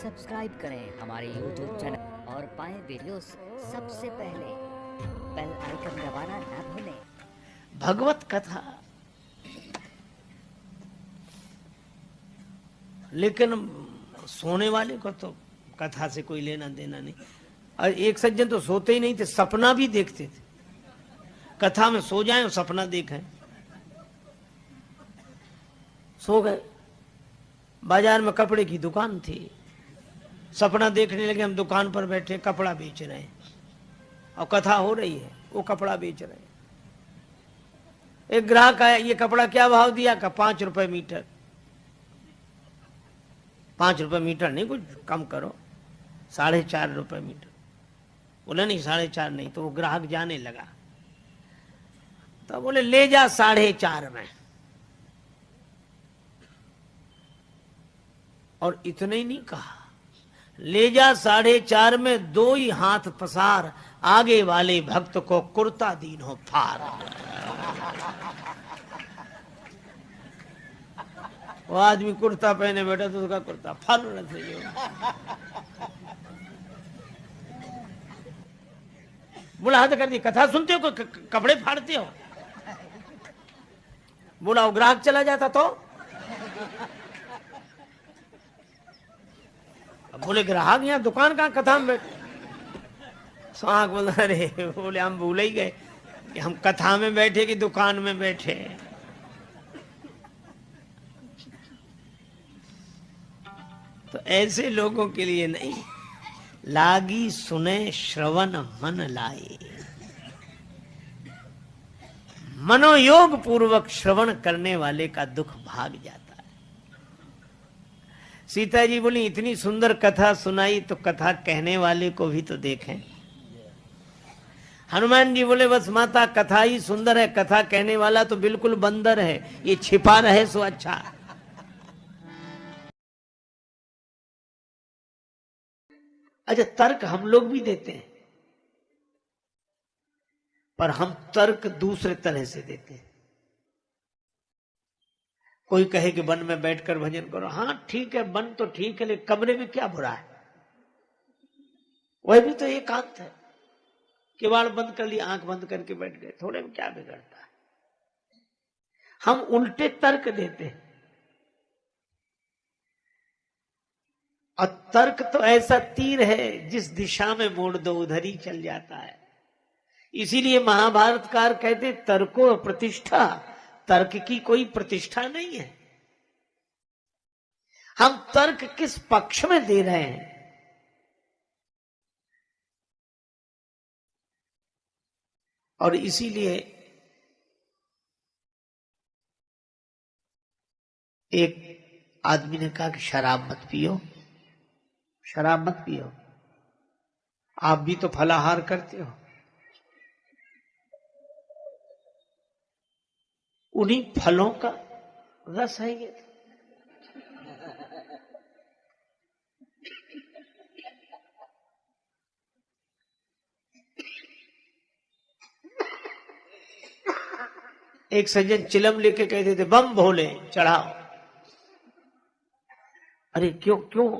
Subscribe करें हमारे YouTube channel और पाएं वीडियोस सबसे पहले। बेल आइकन दबाना ना भूलें। भगवत कथा, लेकिन सोने वाले को तो कथा से कोई लेना देना नहीं। और एक सज्जन तो सोते ही नहीं थे, सपना भी देखते थे। कथा में सो जाएं और सपना देखें। सो गए, बाजार में कपड़े की दुकान थी, सपना देखने लगे हम दुकान पर बैठे कपड़ा बेच रहे हैं और कथा हो रही है, वो कपड़ा बेच रहे हैं। एक ग्राहक आया, ये कपड़ा क्या भाव दिया? का 5 रुपए मीटर। 5 रुपए मीटर नहीं, कुछ कम करो। 4.5 रुपए मीटर। बोले नहीं 4.5 नहीं। तो वो ग्राहक जाने लगा, तो बोले ले जा 4.5 में। और इतने ही नहीं कहा, ले जा 4.5 में, 2 ही हाथ पसार, आगे वाले भक्त को कुर्ता दीन हो फार। वो आदमी कुर्ता पहने बैठा तो उसका कुर्ता फल रहा था। बोला हाथ कर दी, कथा सुनते हो कपड़े फाड़ते हो? बोला वो ग्राहक चला जाता तो? बोले ग्राहक यहाँ दुकान कहाँ, कथा में बैठे। सांख बोला अरे, बोले हम भूल ही गए कि हम कथा में बैठे कि दुकान में बैठे। तो ऐसे लोगों के लिए नहीं, लागी सुने श्रवण मन लाए। मनोयोग पूर्वक श्रवण करने वाले का दुख भाग जाता है। सीता जी बोली इतनी सुंदर कथा सुनाई तो कथा कहने वाले को भी तो देखें। हनुमान जी बोले बस माता कथा ही सुंदर है, कथा कहने वाला तो बिल्कुल बंदर है, ये छिपा रहे सो अच्छा। अच्छा, तर्क हम लोग भी देते हैं, पर हम तर्क दूसरे तरह से देते हैं। कोई कहे कि वन में बैठकर भजन करो, हाँ ठीक है, वन तो ठीक है, लेकिन कमरे में क्या बुरा है? वह भी तो एकांत है। किवाड़ बंद कर लिया, आंख बंद करके बैठ गए, थोड़े में क्या बिगड़ता है? हम उल्टे तर्क देते हैं। और तर्क तो ऐसा तीर है, जिस दिशा में मोड़ दो उधर ही चल जाता है। इसीलिए महाभारतकार कहते तर्को प्रतिष्ठा, तर्क की कोई प्रतिष्ठा नहीं है। हम तर्क किस पक्ष में दे रहे हैं? और इसीलिए एक आदमी ने कहा कि शराब मत पियो, शराब मत पियो, आप भी तो फलाहार करते हो। उन्हीं फलों का रस है ये। एक सज्जन चिलम लेके कहते थे बम भोले चढ़ाओ। अरे क्यों क्यों?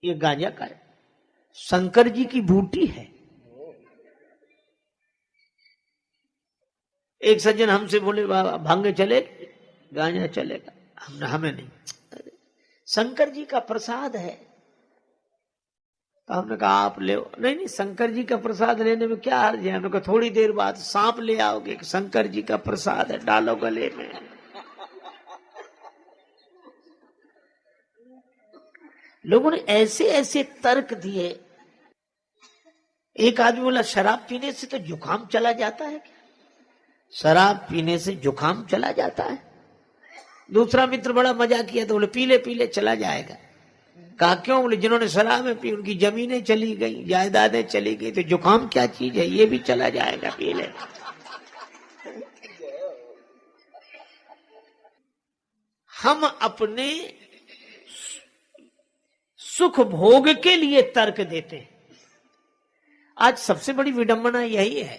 ये गांजा का है, शंकर जी की बूटी है। एक सज्जन हमसे बोले भांगे चले, गांजा चलेगा? हमें नहीं। शंकर जी का प्रसाद है। तो हमने कहा आप ले। नहीं नहीं, शंकर जी का प्रसाद लेने में क्या हर्ज है? हमने कहा थोड़ी देर बाद सांप ले आओगे, शंकर जी का प्रसाद है, डालो गले में। लोगों ने ऐसे ऐसे तर्क दिए। एक आदमी बोला शराब पीने से तो जुकाम चला जाता है क्या? शराब पीने से जुकाम चला जाता है? दूसरा मित्र बड़ा मजा किया तो बोले पीले पीले चला जाएगा। कहा क्यों? बोले जिन्होंने शराब में पी उनकी जमीनें चली गई, जायदादें चली गई, तो जुकाम क्या चीज है, ये भी चला जाएगा पी ले। हम अपने सुख भोग के लिए तर्क देते हैं। आज सबसे बड़ी विडंबना यही है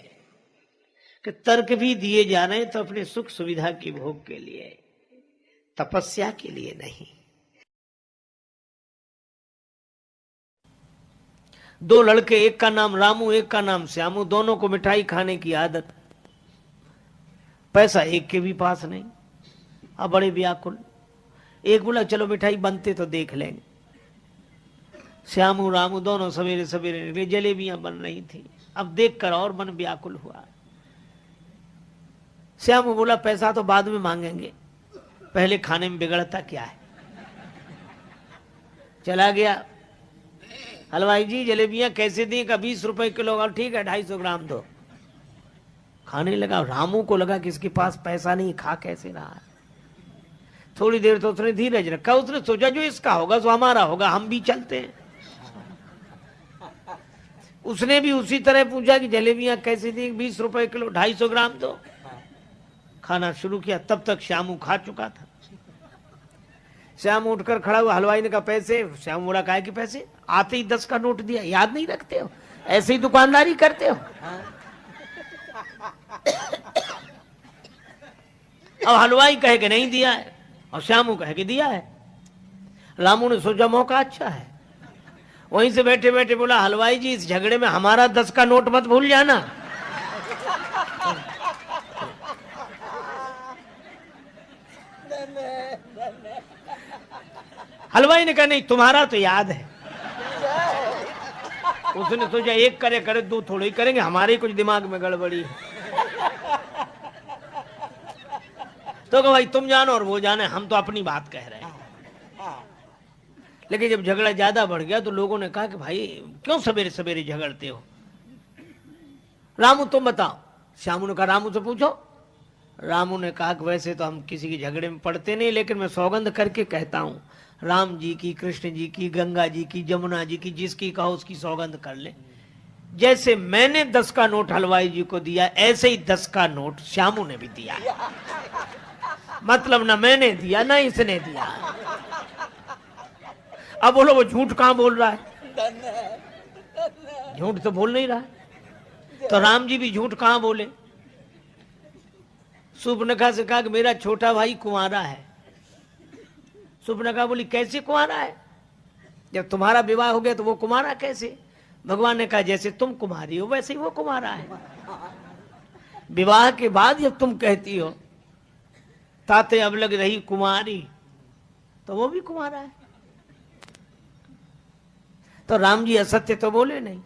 कि तर्क भी दिए जा रहे हैं तो अपने सुख सुविधा की भोग के लिए, तपस्या के लिए नहीं। दो लड़के, एक का नाम रामू एक का नाम श्यामू, दोनों को मिठाई खाने की आदत। पैसा एक के भी पास नहीं। अब बड़े व्याकुल। एक बोला चलो मिठाई बनते तो देख लेंगे। श्यामू रामू दोनों सवेरे सवेरे निकले, जलेबियां बन रही थी। अब देखकर और मन व्याकुल हुआ। श्यामू बोला पैसा तो बाद में मांगेंगे, पहले खाने में बिगड़ता क्या है। चला गया, हलवाई जी जलेबियां कैसे दी? का 20 रुपए किलो। और ठीक है 250 ग्राम दो। खाने लगा। रामू को लगा कि इसके पास पैसा नहीं, खा कैसे रहा है। थोड़ी देर तो उसने धीरज रखा। उसने सोचा जो इसका होगा सो हमारा होगा, हम भी चलते हैं। उसने भी उसी तरह पूछा कि जलेबियां कैसे दी? 20 रुपए किलो, 250 ग्राम दो। खाना शुरू किया। तब तक श्यामू खा चुका था। श्यामू उठकर खड़ा हुआ। हलवाई ने कहा पैसे? श्यामू बोला काहे के पैसे? आते ही 10 का नोट दिया। याद नहीं रखते हो? ऐसे ही दुकानदारी करते हो? अब हलवाई कहे कि नहीं दिया है और श्यामू कहे कि दिया है। रामू ने सोचा मौका अच्छा है। वहीं से बैठे बैठे बोला हलवाई जी इस झगड़े में हमारा 10 का नोट मत भूल जाना। हलवाई ने कहा नहीं तुम्हारा तो याद है। उसने सोचा एक करे करे दो थोड़े ही करेंगे, हमारे कुछ दिमाग में गड़बड़ी है। तो कहा भाई तुम जानो और वो जाने, हम तो अपनी बात कह रहे हैं। लेकिन जब झगड़ा ज्यादा बढ़ गया तो लोगों ने कहा कि भाई क्यों सवेरे सवेरे झगड़ते हो? रामू तुम बताओ। श्यामू ने कहा रामू से पूछो। रामू ने कहा कि वैसे तो हम किसी के झगड़े में पड़ते नहीं, लेकिन मैं सौगंध करके कहता हूं, राम जी की, कृष्ण जी की, गंगा जी की, जमुना जी की, जिसकी कहो उसकी सौगंध कर ले। जैसे मैंने 10 का नोट हलवाई जी को दिया, ऐसे ही 10 का नोट श्यामू ने भी दिया। मतलब ना मैंने दिया ना इसने दिया। अब बोलो वो झूठ कहां बोल रहा है? झूठ तो बोल नहीं रहा है। तो राम जी भी झूठ कहां बोले? सुपर्णखा से कहा कि मेरा छोटा भाई कुंवारा है। सुपर्णखा बोली कैसे कुंवारा है? जब तुम्हारा विवाह हो गया तो वो कुंवारा कैसे? भगवान ने कहा जैसे तुम कुमारी हो वैसे ही वो कुंवारा है। विवाह के बाद जब तुम कहती हो ताते अब लग रही कुमारी, तो वो भी कुंवारा है। तो राम जी असत्य तो बोले नहीं।